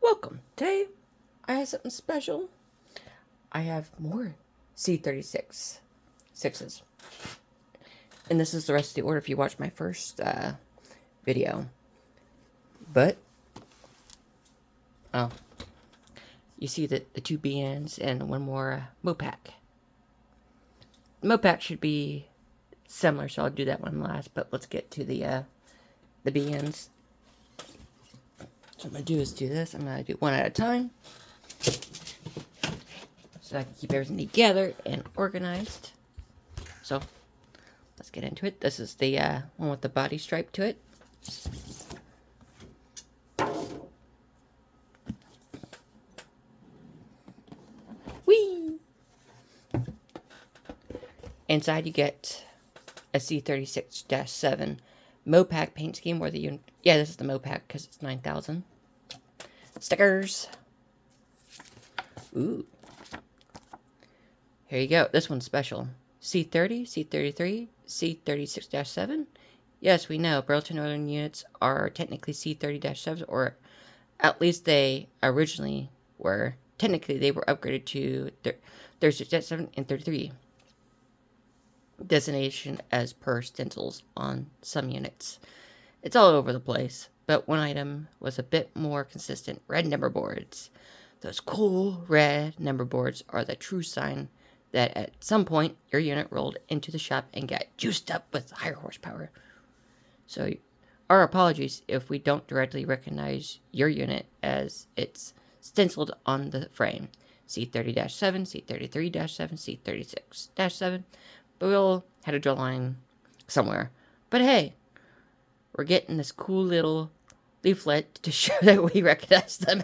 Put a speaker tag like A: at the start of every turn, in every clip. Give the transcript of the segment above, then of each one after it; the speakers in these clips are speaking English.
A: Welcome. Today, I have something special. I have more C36-6s. And this is the rest of the order if you watched my first video. But, oh, you see the two BNs and one more Mopac. Mopac should be similar, so I'll do that one last. But let's get to the BNs. So what I'm going to do is do this. I'm going to do one at a time, so I can keep everything together and organized. So, let's get into it. This is the one with the body stripe to it. Whee! Inside you get a C36-7 Mopac paint scheme, where the this is the Mopac because it's 9,000. Stickers. Ooh. Here you go. This one's special. C30, C33, C36-7. Yes, we know Burlington Northern units are technically C30-7s, or at least they originally were. Technically, they were upgraded to 36-7 and 33. Designation as per stencils on some units. It's all over the place, but one item was a bit more consistent. Red number boards. Those cool red number boards are the true sign that at some point your unit rolled into the shop and got juiced up with higher horsepower. So our apologies if we don't directly recognize your unit as it's stenciled on the frame. C30-7, C33-7, C36-7. But we'll have to draw a line somewhere. But hey, we're getting this cool little leaflet to show that we recognize them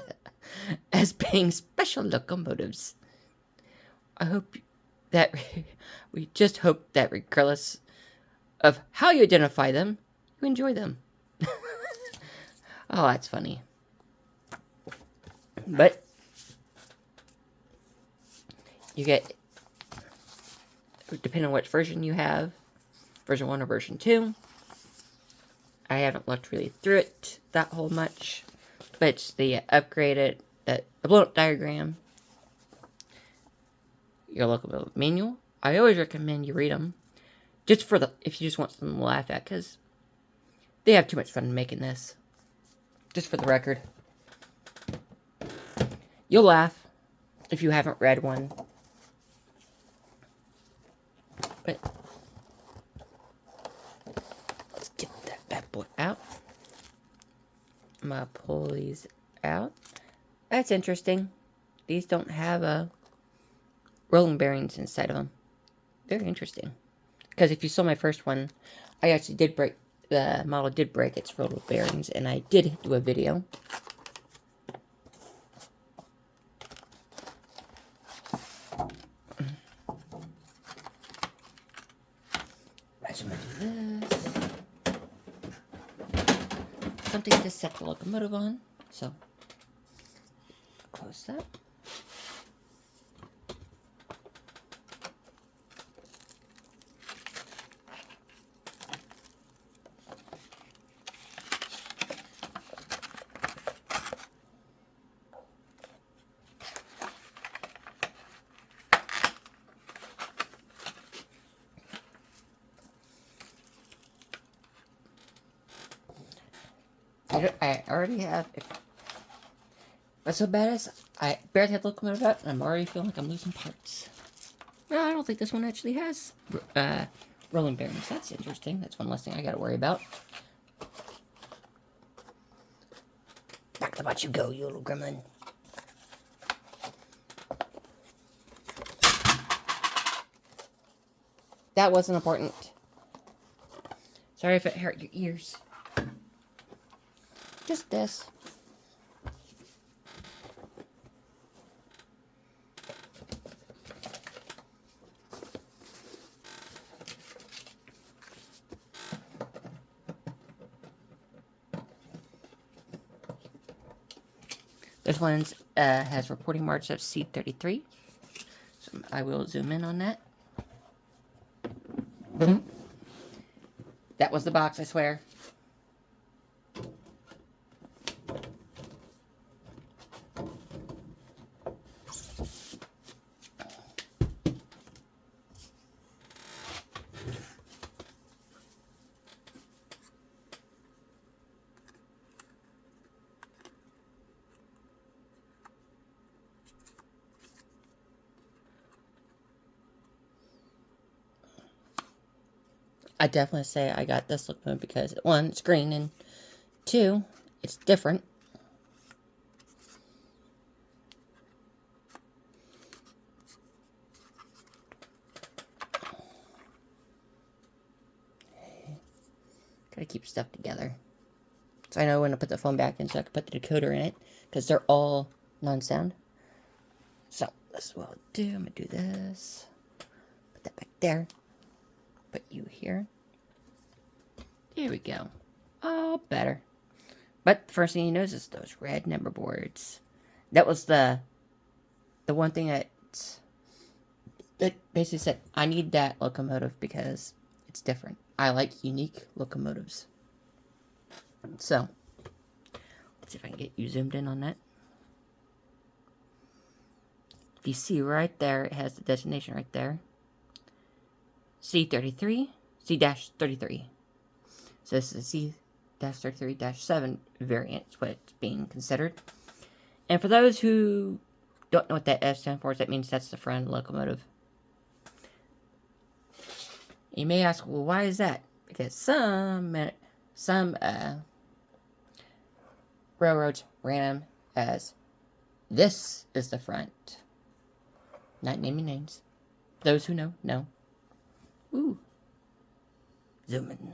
A: as being special locomotives. I hope that we just hope that regardless of how you identify them, you enjoy them. Oh, that's funny. But you get, depending on which version you have, version 1 or version 2. I haven't looked really through it that whole much, but it's the upgraded, the blown up diagram, your locomotive manual. I always recommend you read them, just for if you just want something to laugh at, because they have too much fun making this. Just for the record, you'll laugh if you haven't read one. But let's get that bad boy out. I'm gonna pull these out. That's interesting. These don't have rolling bearings inside of them. Very interesting. Because if you saw my first one, I actually did break, the model did break its rolling bearings, and I did do a video. I'm going to do this. Something to set the locomotive on. So, close that. I already have. What's so bad is I barely have the locomotive out, and I'm already feeling like I'm losing parts. Well, I don't think this one actually has rolling bearings. That's interesting. That's one less thing I got to worry about. Back to what you go, you little gremlin. That wasn't important. Sorry if it hurt your ears. Just this. This one has reporting marks of C33. So I will zoom in on that. That was the box, I swear. I definitely say I got this locomotive because, one, it's green, and two, it's different. Gotta keep stuff together. So I know when to put the phone back in, so I can put the decoder in it, because they're all non-sound. So, this is what I'll do. I'm gonna do this. Put that back there. Put you here. There we go. All better. But the first thing you notice is those red number boards. That was the one thing that basically said, I need that locomotive because it's different. I like unique locomotives. So, let's see if I can get you zoomed in on that. If you see right there, it has the destination right there. C33, C-33. So this is a C-33-7 variant, is what it's being considered. And for those who don't know what that S stands for, that means that's the front locomotive. You may ask, well, why is that? Because some railroads ran them as this is the front. Not naming names. Those who know, know. Ooh. Zoom in.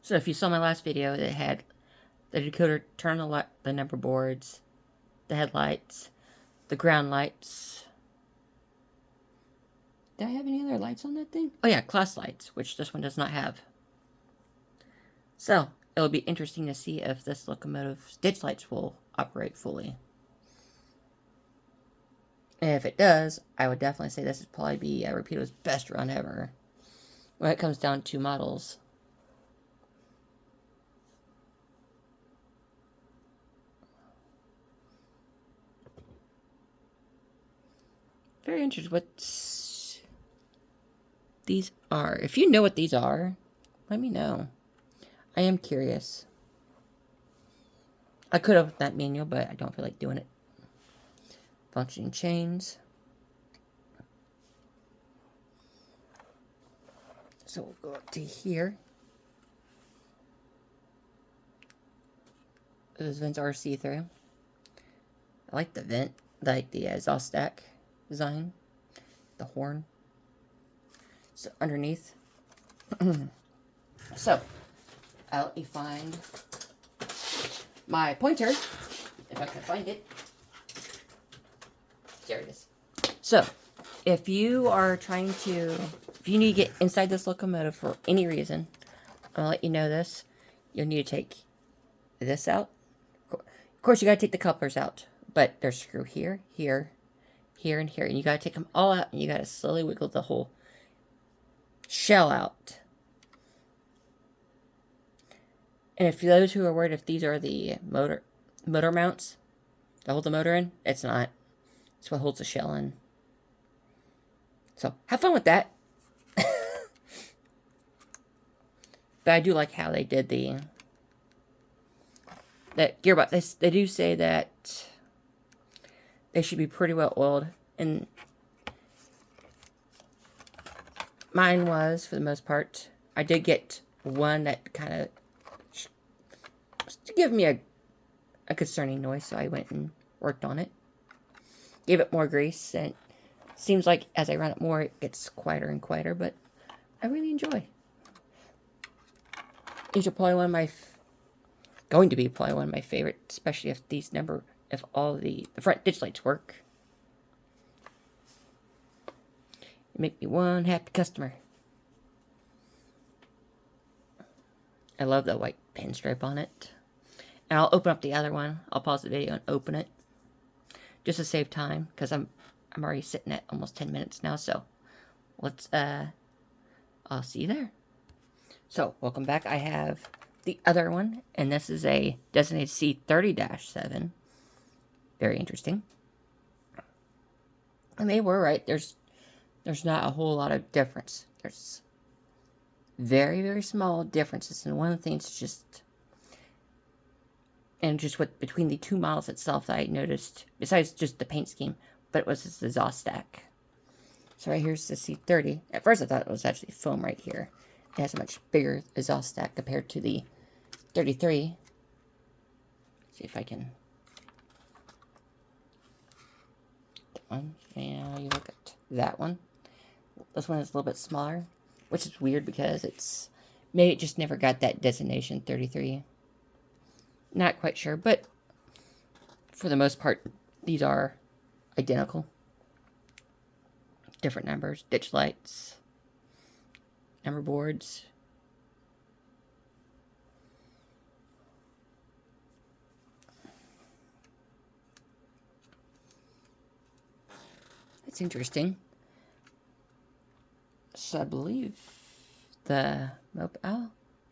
A: So if you saw my last video, it had the decoder turn the number boards, the headlights, the ground lights. Did I have any other lights on that thing? Oh yeah, class lights, which this one does not have. So, it'll be interesting to see if this locomotive's ditch lights will operate fully. And if it does, I would definitely say this would probably be Rapido's best run ever when it comes down to models. Very interested what these are. If you know what these are, let me know. I am curious. I could have that manual, but I don't feel like doing it. Functioning chains. So we'll go up to here. Those vents are see-through. I like the vent, like the exhaust stack design. The horn. So underneath. So, let me find my pointer, if I can find it. There it is. So, if you are trying to, if you need to get inside this locomotive for any reason, I'll let you know this. You'll need to take this out. Of course, you gotta take the couplers out, but there's a screw here, here, here, and here, and you gotta take them all out, and you gotta slowly wiggle the whole shell out. And if those who are worried if these are the motor mounts to hold the motor in, it's not. It's what holds the shell in. So, have fun with that. But I do like how they did that gearbox. They do say that they should be pretty well oiled, and mine was, for the most part. I did get one that kind of to give me a concerning noise, so I went and worked on it. Gave it more grease, and it seems like as I run it more, it gets quieter and quieter, but I really enjoy. These are probably going to be probably one of my favorite, especially if all the front ditch lights work. You make me one happy customer. I love the white pinstripe on it. And I'll open up the other one. I'll pause the video and open it. Just to save time, because I'm already sitting at almost 10 minutes now, so let's I'll see you there. So, welcome back. I have the other one, and this is a designated C30-7. Very interesting. And they were right. There's not a whole lot of difference. There's very, very small differences, and one of the things what between the two models itself that I noticed, besides just the paint scheme, but it was this exhaust stack. So right here's the C30. At first I thought it was actually foam right here. It has a much bigger exhaust stack compared to the 33. See if I can. That one. Yeah, you look at that one. This one is a little bit smaller, which is weird because it's maybe it just never got that designation 33. Not quite sure, but for the most part, these are identical. Different numbers, ditch lights, number boards. It's interesting. So I believe the oh,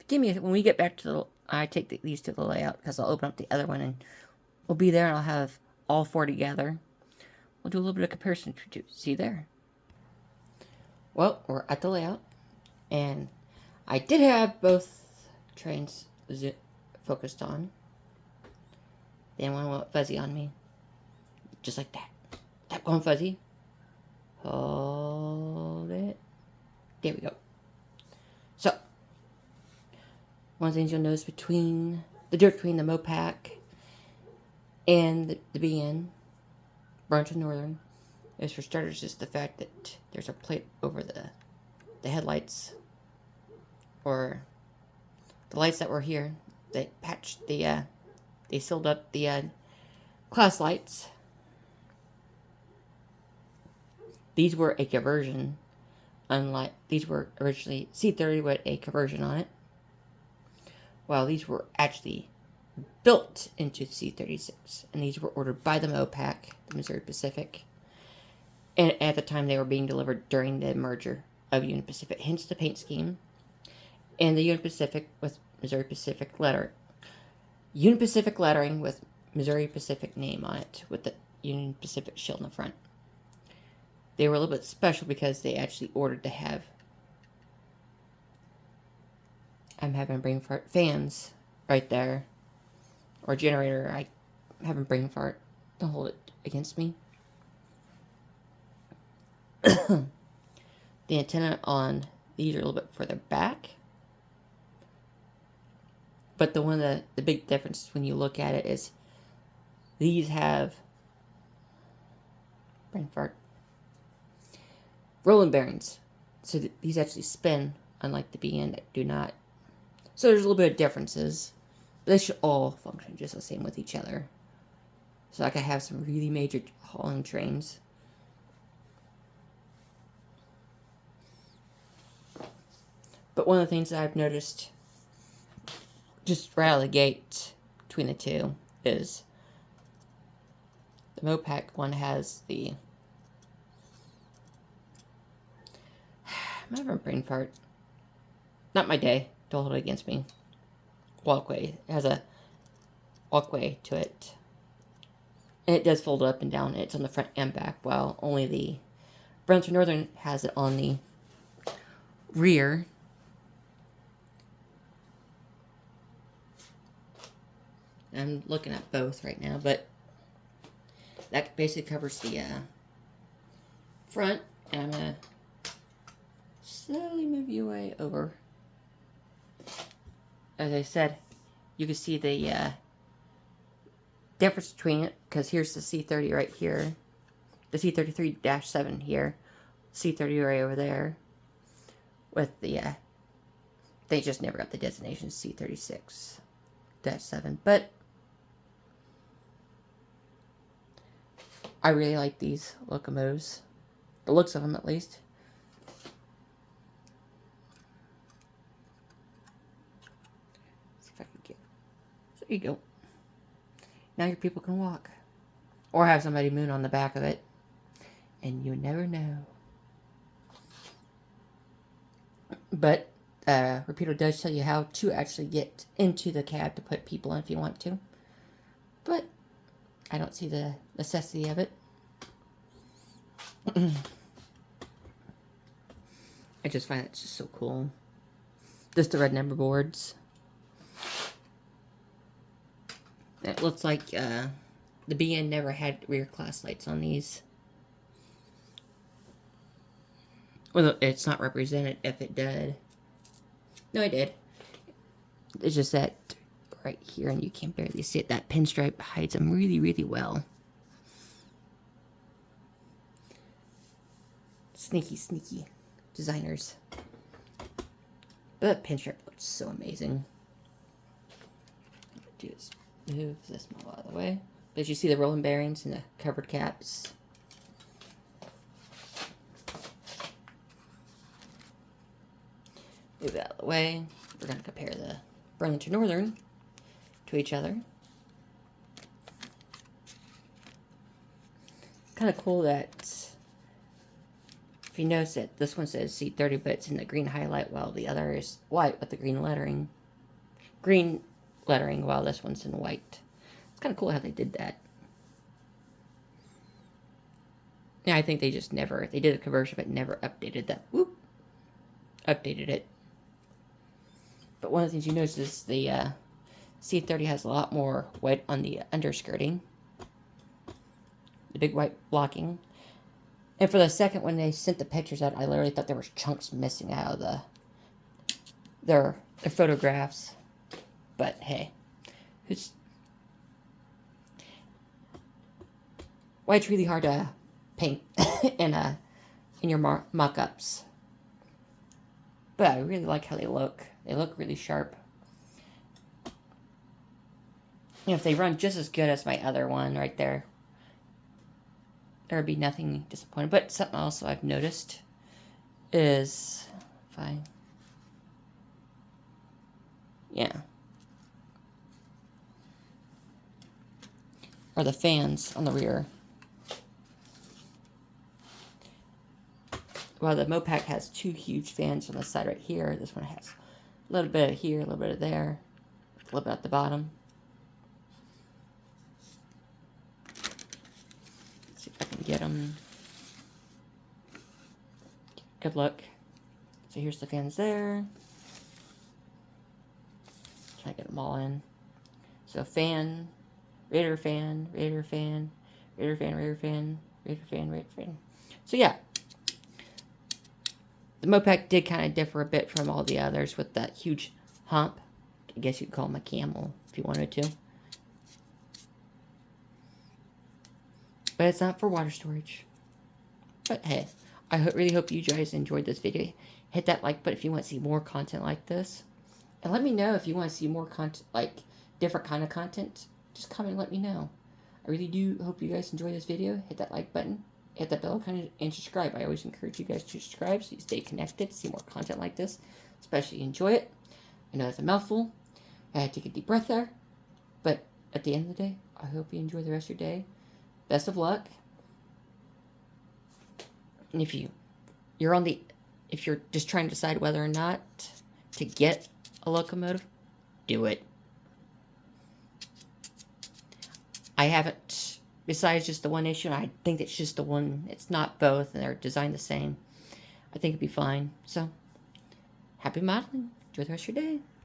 A: give me when we get back to the. I take these to the layout because I'll open up the other one and we'll be there and I'll have all four together. We'll do a little bit of comparison to see there. Well, we're at the layout, and I did have both trains focused on. Then one went fuzzy on me, just like that. That going fuzzy. Hold it. There we go. So, one of the things you'll notice between the Mopac and the BN, Burlington Northern, is for starters just the fact that there's a plate over the headlights, or the lights that were here. They patched they sealed up the class lights. These were a conversion, unlike these were originally C30 with a conversion on it, while these were actually built into C36, and these were ordered by the Mopac, the Missouri Pacific, and at the time they were being delivered during the merger of Union Pacific, hence the paint scheme, and the Union Pacific with Missouri Pacific Union Pacific lettering with Missouri Pacific name on it, with the Union Pacific shield in the front. They were a little bit special because they actually ordered to have, I'm having a brain fart, fans right there, or generator. I have a brain fart. Don't hold it against me. The antenna on these are a little bit further back, but the big difference when you look at it is these have brain fart rolling bearings, so these actually spin, unlike the BN that do not. So there's a little bit of differences, but they should all function just the same with each other. So I could have some really major hauling trains. But one of the things that I've noticed just right out of the gate between the two is the Mopac one has the, I'm having a brain fart. Not my day. Don't hold it against me. Walkway. It has a walkway to it. And it does fold up and down. It's on the front and back, while only the Burlington Northern has it on the rear. I'm looking at both right now, but that basically covers the front. And I'm going to slowly move you way over. As I said, you can see the difference between it, because here's the C30 right here, the C33-7 here, C30 right over there, with the, they just never got the designation C36-7, but I really like these locomotives, the looks of them at least. So you go. Now your people can walk. Or have somebody moon on the back of it. And you never know. But Rapido does tell you how to actually get into the cab to put people in if you want to. But I don't see the necessity of it. I just find it's just so cool. Just the red number boards. It looks like the BN never had rear class lights on these. Well, it's not represented if it did. No, it did. It's just that right here, and you can barely see it. That pinstripe hides them really, really well. Sneaky, sneaky designers. But that pinstripe looks so amazing. Do is move this model out of the way. But as you see the rolling bearings and the covered caps. Move it out of the way. We're going to compare the Burlington Northern to each other. Kind of cool that if you notice that this one says C30, but it's in the green highlight, while the other is white with the green lettering. Green lettering, while this one's in white. It's kind of cool how they did that. Yeah, I think they just never, they did a conversion, but never updated that. Whoop! Updated it. But one of the things you notice is the C30 has a lot more white on the underskirting. The big white blocking. And for the second, when they sent the pictures out, I literally thought there was chunks missing out of their photographs. But hey, white's really hard to paint in your mock-ups. But I really like how they look. They look really sharp. You know, if they run just as good as my other one right there, there would be nothing disappointing. But something else I've noticed is, are the fans on the rear. While the Mopac has two huge fans on the side right here, this one has a little bit of here, a little bit of there, a little bit at the bottom. Let's see if I can get them. Good luck. So here's the fans there. Try to get them all in. So fan, radiator fan, radiator fan, radiator fan, radiator fan, radiator fan, radiator fan. So yeah. The Mopac did kind of differ a bit from all the others with that huge hump. I guess you'd call him a camel if you wanted to. But it's not for water storage. But hey, I really hope you guys enjoyed this video. Hit that like button if you want to see more content like this. And let me know if you want to see more content, like different kind of content. Just comment and let me know. I really do hope you guys enjoy this video. Hit that like button. Hit that bell icon and subscribe. I always encourage you guys to subscribe so you stay connected, see more content like this, especially enjoy it. I know it's a mouthful. I had to take a deep breath there. But at the end of the day, I hope you enjoy the rest of your day. Best of luck. And if you're just trying to decide whether or not to get a locomotive, do it. I haven't. Besides just the one issue, and I think it's just the one. It's not both, and they're designed the same. I think it'd be fine. So, happy modeling. Enjoy the rest of your day.